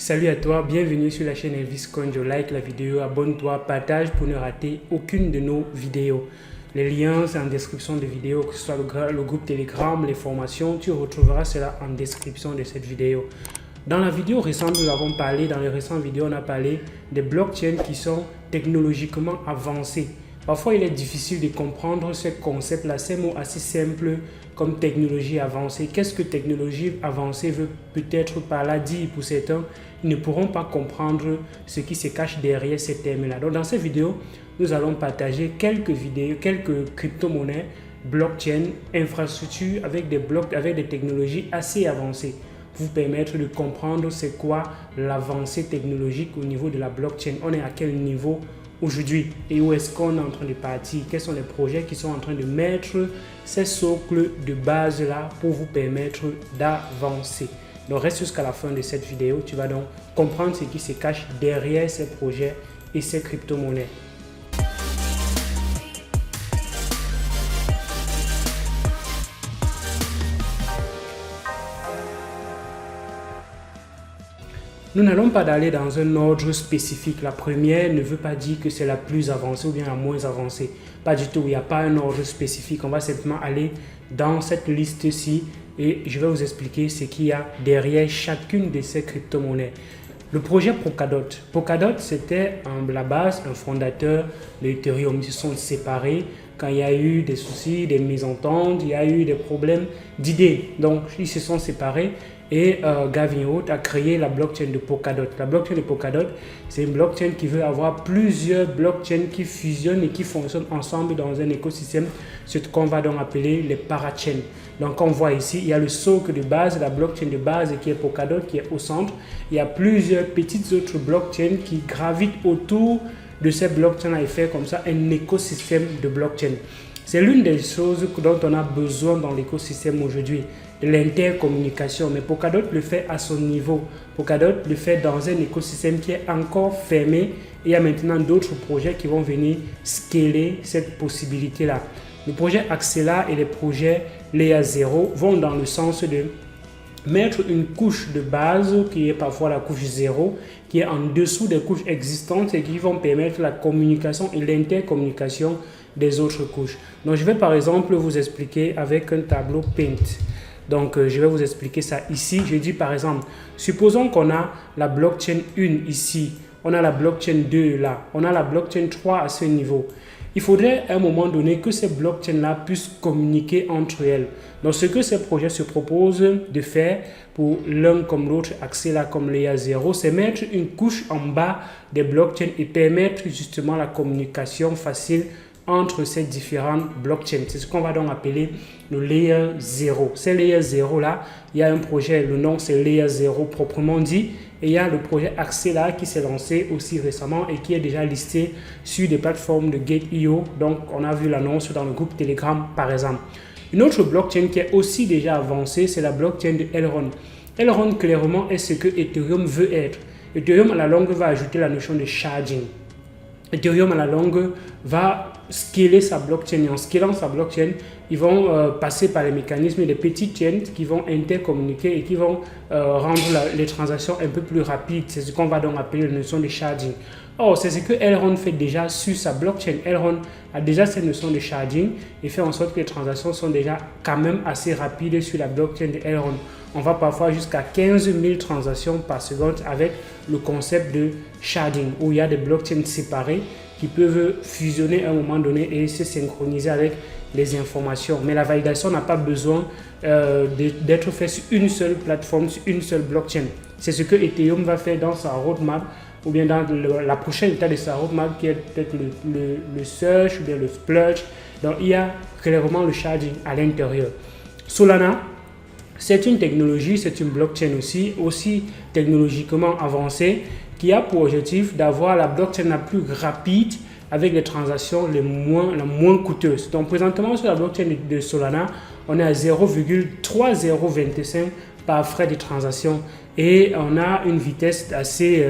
Salut à toi, bienvenue sur la chaîne Elvis Conjo. Like la vidéo, abonne-toi, partage pour ne rater aucune de nos vidéos. Les liens sont en description de vidéo, que ce soit le groupe Telegram, les formations, tu retrouveras cela en description de cette vidéo. Dans la vidéo récente, dans les récentes vidéos, on a parlé des blockchains qui sont technologiquement avancés. Parfois, il est difficile de comprendre ce concept-là, ces mots assez simples comme technologie avancée. Qu'est-ce que technologie avancée veut peut-être par là dire pour certains? Ils ne pourront pas comprendre ce qui se cache derrière ces termes-là. Donc, dans cette vidéo, nous allons partager quelques crypto-monnaies, blockchain, infrastructures avec des technologies assez avancées. Vous permettre de comprendre c'est quoi l'avancée technologique au niveau de la blockchain. On est à quel niveau aujourd'hui et où est-ce qu'on est en train de partir, quels sont les projets qui sont en train de mettre ces socles de base là pour vous permettre d'avancer. Donc reste jusqu'à la fin de cette vidéo, tu vas donc comprendre ce qui se cache derrière ces projets et ces crypto-monnaies. Nous n'allons pas aller dans un ordre spécifique. La première ne veut pas dire que c'est la plus avancée ou bien la moins avancée. Pas du tout, il n'y a pas un ordre spécifique. On va simplement aller dans cette liste-ci et je vais vous expliquer ce qu'il y a derrière chacune de ces crypto-monnaies. Le projet Polkadot. Polkadot, c'était à la base un fondateur de Ethereum. Ils se sont séparés quand il y a eu des soucis, des mésententes, il y a eu des problèmes d'idées. Donc, ils se sont séparés. Et Gavin Holt a créé la blockchain de Polkadot. La blockchain de Polkadot, c'est une blockchain qui veut avoir plusieurs blockchains qui fusionnent et qui fonctionnent ensemble dans un écosystème, ce qu'on va donc appeler les parachains. Donc, on voit ici, il y a le socle de base, la blockchain de base qui est Polkadot, qui est au centre. Il y a plusieurs petites autres blockchains qui gravitent autour de ces blockchains et faire comme ça un écosystème de blockchain. C'est l'une des choses dont on a besoin dans l'écosystème aujourd'hui, de l'intercommunication. Mais Polkadot le fait à son niveau. Polkadot le fait dans un écosystème qui est encore fermé. Et il y a maintenant d'autres projets qui vont venir scaler cette possibilité-là. Le projet Axela et les projets Layer 0 vont dans le sens de mettre une couche de base qui est parfois la couche 0, qui est en dessous des couches existantes et qui vont permettre la communication et l'intercommunication des autres couches. Donc, je vais par exemple vous expliquer avec un tableau Paint. Donc, je vais vous expliquer ça ici. Je dis par exemple, supposons qu'on a la blockchain 1 ici, on a la blockchain 2 là, on a la blockchain 3 à ce niveau. Il faudrait à un moment donné que ces blockchains-là puissent communiquer entre elles. Donc, ce que ces projets se proposent de faire pour l'un comme l'autre, Axela comme Layer 0, c'est mettre une couche en bas des blockchains et permettre justement la communication facile entre ces différentes blockchains. C'est ce qu'on va donc appeler le Layer 0. Ces Layer 0 là, il y a un projet, le nom c'est Layer 0 proprement dit, et il y a le projet Axela qui s'est lancé aussi récemment et qui est déjà listé sur des plateformes de Gate.io. Donc on a vu l'annonce dans le groupe Telegram par exemple. Une autre blockchain qui est aussi déjà avancée, c'est la blockchain de Elrond. Elrond clairement est ce que Ethereum veut être. Ethereum à la longue va ajouter la notion de sharding. Ethereum à la longue va scaler sa blockchain et en scalant sa blockchain, ils vont passer par les mécanismes des petites chaînes qui vont intercommuniquer et qui vont rendre les transactions un peu plus rapides. C'est ce qu'on va donc appeler la notion de sharding. Or, c'est ce que Elrond fait déjà sur sa blockchain. Elrond a déjà cette notion de sharding et fait en sorte que les transactions sont déjà quand même assez rapides sur la blockchain de Elrond. On va parfois jusqu'à 15 000 transactions par seconde avec le concept de sharding, où il y a des blockchains séparées qui peuvent fusionner à un moment donné et se synchroniser avec les informations. Mais la validation n'a pas besoin d'être faite sur une seule plateforme, sur une seule blockchain. C'est ce que Ethereum va faire dans sa roadmap ou bien dans la prochaine étape de sa roadmap qui est peut-être le Search ou bien le Splurge. Donc il y a clairement le sharding à l'intérieur. Solana, c'est une technologie, c'est une blockchain aussi technologiquement avancée qui a pour objectif d'avoir la blockchain la plus rapide avec les transactions la moins coûteuses. Donc présentement sur la blockchain de Solana, on est à 0,3025 par frais de transaction et on a une vitesse assez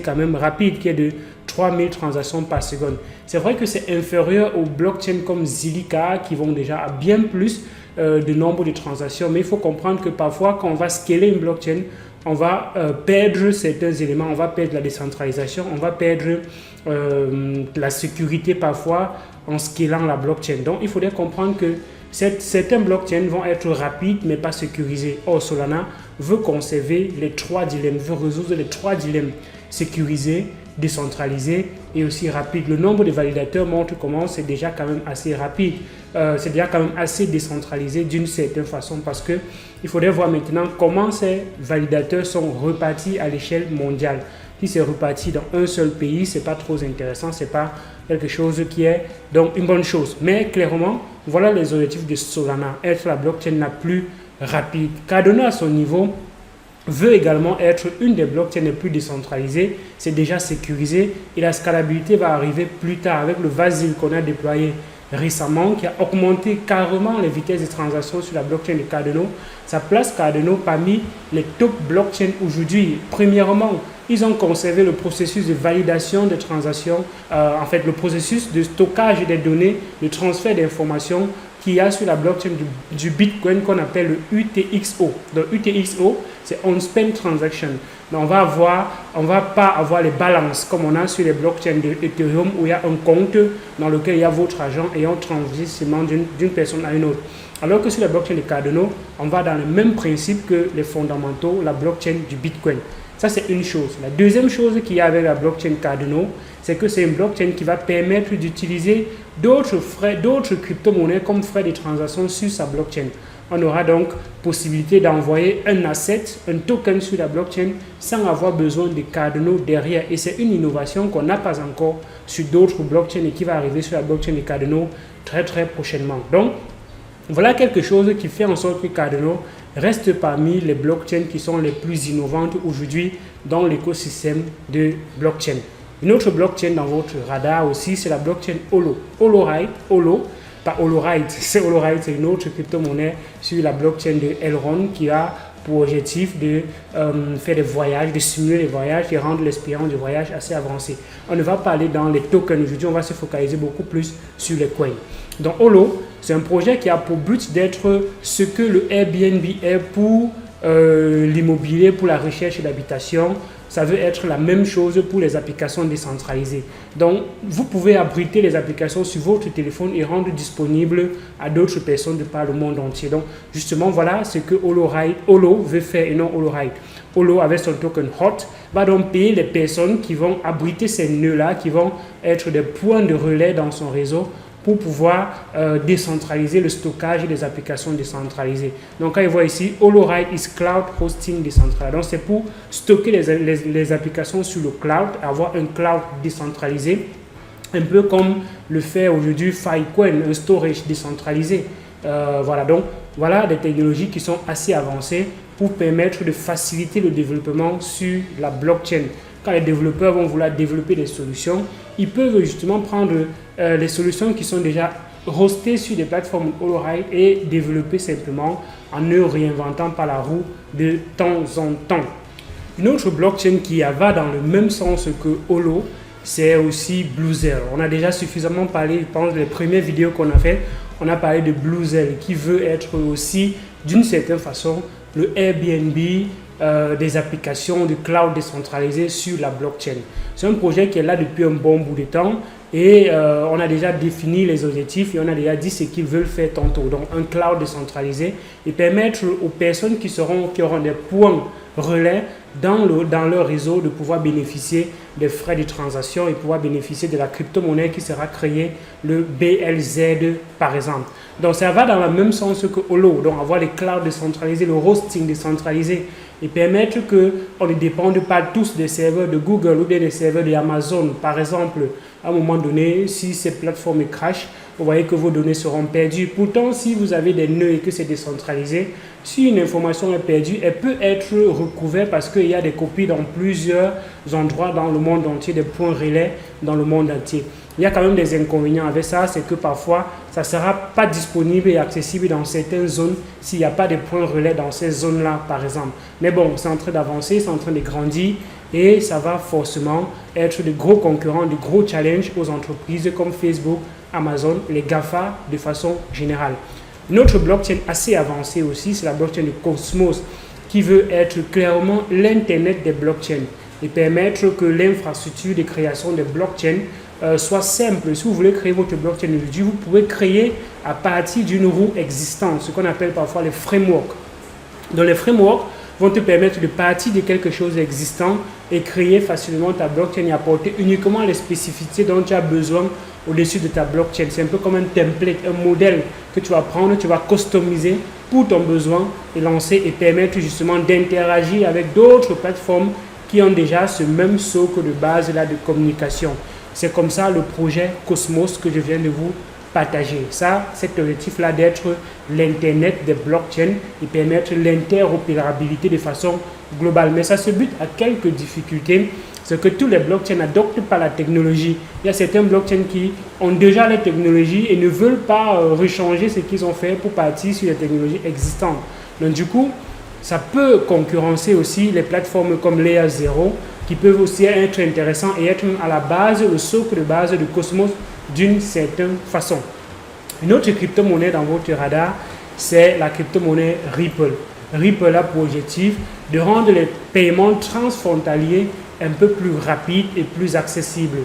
quand même rapide qui est de 3000 transactions par seconde. C'est vrai que c'est inférieur aux blockchains comme Zilliqa qui vont déjà à bien plus de nombre de transactions, mais il faut comprendre que parfois quand on va scaler une blockchain, on va perdre certains éléments, on va perdre la décentralisation, on va perdre la sécurité parfois en scalant la blockchain. Donc il faudrait comprendre que certains blockchains vont être rapides mais pas sécurisés. Or Solana veut conserver les trois dilemmes, veut résoudre les trois dilemmes: sécurisé, décentralisé et aussi rapide. Le nombre de validateurs montre comment c'est déjà quand même assez rapide. C'est déjà quand même assez décentralisé d'une certaine façon, parce que il faudrait voir maintenant comment ces validateurs sont repartis à l'échelle mondiale. Si c'est reparti dans un seul pays, c'est pas trop intéressant, c'est pas quelque chose qui est donc une bonne chose. Mais clairement, voilà les objectifs de Solana: être la blockchain la plus rapide. Cardano à son niveau veut également être une des blockchains les plus décentralisées. C'est déjà sécurisé et la scalabilité va arriver plus tard avec le Vasil qu'on a déployé récemment, qui a augmenté carrément les vitesses de transaction sur la blockchain de Cardano. Ça place Cardano parmi les top blockchains aujourd'hui. Premièrement, ils ont conservé le processus de validation des transactions, en fait le processus de stockage des données, de transfert d'informations qu'il y a sur la blockchain du Bitcoin qu'on appelle le UTXO. Donc UTXO, c'est On-Spend Transaction. Donc on va pas avoir les balances comme on a sur les blockchains de Ethereum où il y a un compte dans lequel il y a votre argent et on transite seulement d'une personne à une autre. Alors que sur la blockchain de Cardano, on va dans le même principe que les fondamentaux, la blockchain du Bitcoin. Ça, c'est une chose. La deuxième chose qu'il y a avec la blockchain Cardano, c'est que c'est une blockchain qui va permettre d'utiliser d'autres crypto-monnaies comme frais de transaction sur sa blockchain. On aura donc possibilité d'envoyer un asset, un token sur la blockchain sans avoir besoin de Cardano derrière. Et c'est une innovation qu'on n'a pas encore sur d'autres blockchains et qui va arriver sur la blockchain de Cardano très très prochainement. Donc, voilà quelque chose qui fait en sorte que Cardano reste parmi les blockchains qui sont les plus innovantes aujourd'hui dans l'écosystème de blockchain. Une autre blockchain dans votre radar aussi, c'est la blockchain Holo. C'est une autre crypto-monnaie sur la blockchain de Elrond qui a pour objectif de faire des voyages, de simuler les voyages et rendre l'expérience du voyage assez avancée. On ne va pas aller dans les tokens aujourd'hui, on va se focaliser beaucoup plus sur les coins. Donc Holo, c'est un projet qui a pour but d'être ce que le Airbnb est pour l'immobilier, pour la recherche d'habitation. Ça veut être la même chose pour les applications décentralisées. Donc, vous pouvez abriter les applications sur votre téléphone et rendre disponibles à d'autres personnes de par le monde entier. Donc, justement, voilà ce que Holo veut faire et non HoloRide. Holo, avec son token HOT, va donc payer les personnes qui vont abriter ces nœuds-là, qui vont être des points de relais dans son réseau pour pouvoir décentraliser le stockage des applications décentralisées. Donc, quand il voit ici, HoloRide is Cloud Hosting Decentralized. Donc, c'est pour stocker les applications sur le cloud, avoir un cloud décentralisé, un peu comme le fait aujourd'hui Filecoin, un storage décentralisé. Voilà, donc, voilà des technologies qui sont assez avancées pour permettre de faciliter le développement sur la blockchain. Quand les développeurs vont vouloir développer des solutions, ils peuvent justement prendre les solutions qui sont déjà hostées sur des plateformes HoloRide et développer simplement en ne réinventant pas la roue de temps en temps. Une autre blockchain qui va dans le même sens que Holo, c'est aussi Bluzelle. On a déjà suffisamment parlé, je pense, des premières vidéos qu'on a faites, on a parlé de Bluzelle qui veut être aussi, d'une certaine façon, le Airbnb des applications de cloud décentralisées sur la blockchain. C'est un projet qui est là depuis un bon bout de temps et on a déjà défini les objectifs et on a déjà dit ce qu'ils veulent faire tantôt. Donc un cloud décentralisé et permettre aux personnes qui auront des points relais dans leur réseau de pouvoir bénéficier des frais de transaction et pouvoir bénéficier de la crypto-monnaie qui sera créée, le BLZ par exemple. Donc ça va dans le même sens que Holo, donc avoir les clouds décentralisés, le hosting décentralisé et permettre qu'on ne dépende pas tous des serveurs de Google ou bien des serveurs d'Amazon. Par exemple, à un moment donné, si ces plateformes crashent, vous voyez que vos données seront perdues. Pourtant, si vous avez des nœuds et que c'est décentralisé, si une information est perdue, elle peut être recouverte parce qu'il y a des copies dans plusieurs endroits dans le monde entier, des points relais dans le monde entier. Il y a quand même des inconvénients avec ça, c'est que parfois, ça ne sera pas disponible et accessible dans certaines zones s'il n'y a pas de points relais dans ces zones-là, par exemple. Mais bon, c'est en train d'avancer, c'est en train de grandir et ça va forcément être de gros concurrents, de gros challenges aux entreprises comme Facebook, Amazon, les GAFA de façon générale. Une autre blockchain assez avancée aussi, c'est la blockchain de Cosmos. qui veut être clairement l'Internet des blockchains et permettre que l'infrastructure de création des blockchains soit simple. Si vous voulez créer votre blockchain aujourd'hui, vous pouvez créer à partir d'une roue existante, ce qu'on appelle parfois les frameworks. Donc les frameworks vont te permettre de partir de quelque chose d'existant et créer facilement ta blockchain et apporter uniquement les spécificités dont tu as besoin au-dessus de ta blockchain. C'est un peu comme un template, un modèle que tu vas prendre, tu vas customiser pour ton besoin et lancer et permettre justement d'interagir avec d'autres plateformes qui ont déjà ce même socle de base là de communication. C'est comme ça le projet Cosmos que je viens de vous partager. Ça, cet objectif-là d'être l'Internet des blockchains et permettre l'interopérabilité de façon globale. Mais ça se bute à quelques difficultés. C'est que tous les blockchains n'adoptent pas la technologie. Il y a certains blockchains qui ont déjà la technologie et ne veulent pas rechanger ce qu'ils ont fait pour partir sur les technologies existantes. Donc du coup, ça peut concurrencer aussi les plateformes comme Layer 0 qui peuvent aussi être intéressants et être à la base, le socle de base de Cosmos d'une certaine façon. Une autre crypto-monnaie dans votre radar, c'est la crypto-monnaie Ripple. Ripple a pour objectif de rendre les paiements transfrontaliers un peu plus rapides et plus accessibles.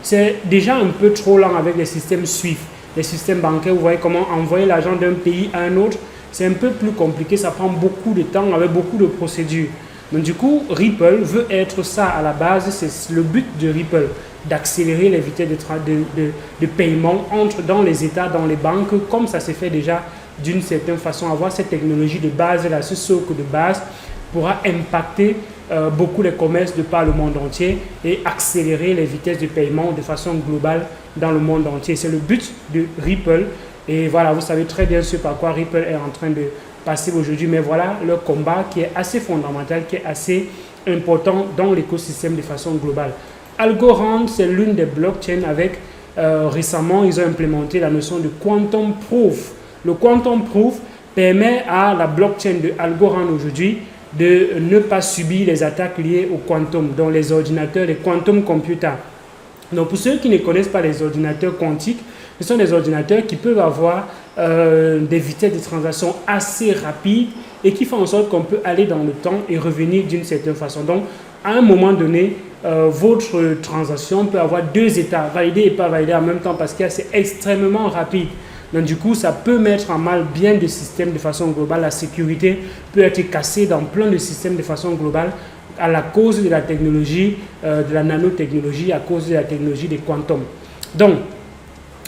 C'est déjà un peu trop lent avec les systèmes SWIFT, les systèmes bancaires. Vous voyez comment envoyer l'argent d'un pays à un autre, c'est un peu plus compliqué, ça prend beaucoup de temps avec beaucoup de procédures. Donc du coup, Ripple veut être ça à la base, c'est le but de Ripple, d'accélérer les vitesses de paiement entre dans les États, dans les banques, comme ça s'est fait déjà d'une certaine façon. Avoir cette technologie de base, là, ce socle de base, pourra impacter beaucoup les commerces de par le monde entier et accélérer les vitesses de paiement de façon globale dans le monde entier. C'est le but de Ripple. Et voilà, vous savez très bien ce par quoi Ripple est en train de passer aujourd'hui. Mais voilà leur combat qui est assez fondamental, qui est assez important dans l'écosystème de façon globale. Algorand, c'est l'une des blockchains avec, récemment, ils ont implémenté la notion de quantum proof. Le quantum proof permet à la blockchain de Algorand aujourd'hui de ne pas subir les attaques liées au quantum, dans les ordinateurs, les quantum computers. Donc pour ceux qui ne connaissent pas les ordinateurs quantiques, ce sont des ordinateurs qui peuvent avoir des vitesses de transaction assez rapides et qui font en sorte qu'on peut aller dans le temps et revenir d'une certaine façon. Donc à un moment donné, votre transaction peut avoir deux états, validé et pas validé en même temps parce que c'est extrêmement rapide. Donc du coup, ça peut mettre en mal bien des systèmes de façon globale. La sécurité peut être cassée dans plein de systèmes de façon globale à la cause de la technologie, de la nanotechnologie, à cause de la technologie des quantum. Donc,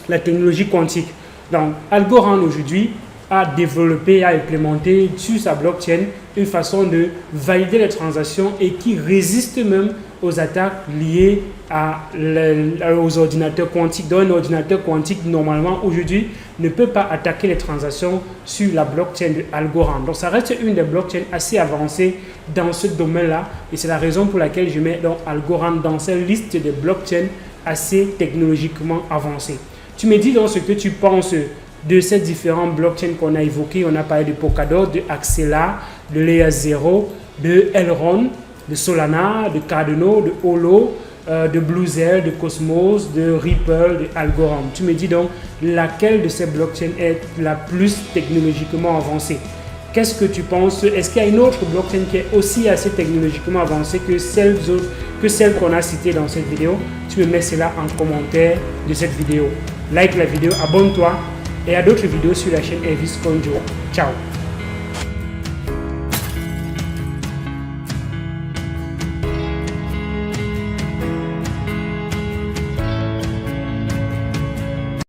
la technologie quantique. Donc, Algorand aujourd'hui a développé, a implémenté sur sa blockchain une façon de valider les transactions et qui résiste même aux attaques liées aux ordinateurs quantiques. Donc, un ordinateur quantique, normalement, aujourd'hui, ne peut pas attaquer les transactions sur la blockchain de Algorand. Donc, ça reste une des blockchains assez avancées dans ce domaine-là. Et c'est la raison pour laquelle je mets donc Algorand dans cette liste des blockchains assez technologiquement avancées. Tu me dis donc ce que tu penses de ces différents blockchains qu'on a évoqués. On a parlé de Polkadot, de Axela, de Layer 0, de Elrond, de Solana, de Cardano, de Holo, de Blue-Zell, de Cosmos, de Ripple, de Algorand. Tu me dis donc laquelle de ces blockchains est la plus technologiquement avancée. Qu'est-ce que tu penses? Est-ce qu'il y a une autre blockchain qui est aussi assez technologiquement avancée que celle qu'on a citée dans cette vidéo? Tu me mets cela en commentaire de cette vidéo. Like la vidéo, abonne-toi et à d'autres vidéos sur la chaîne Elvis Conjo. Ciao!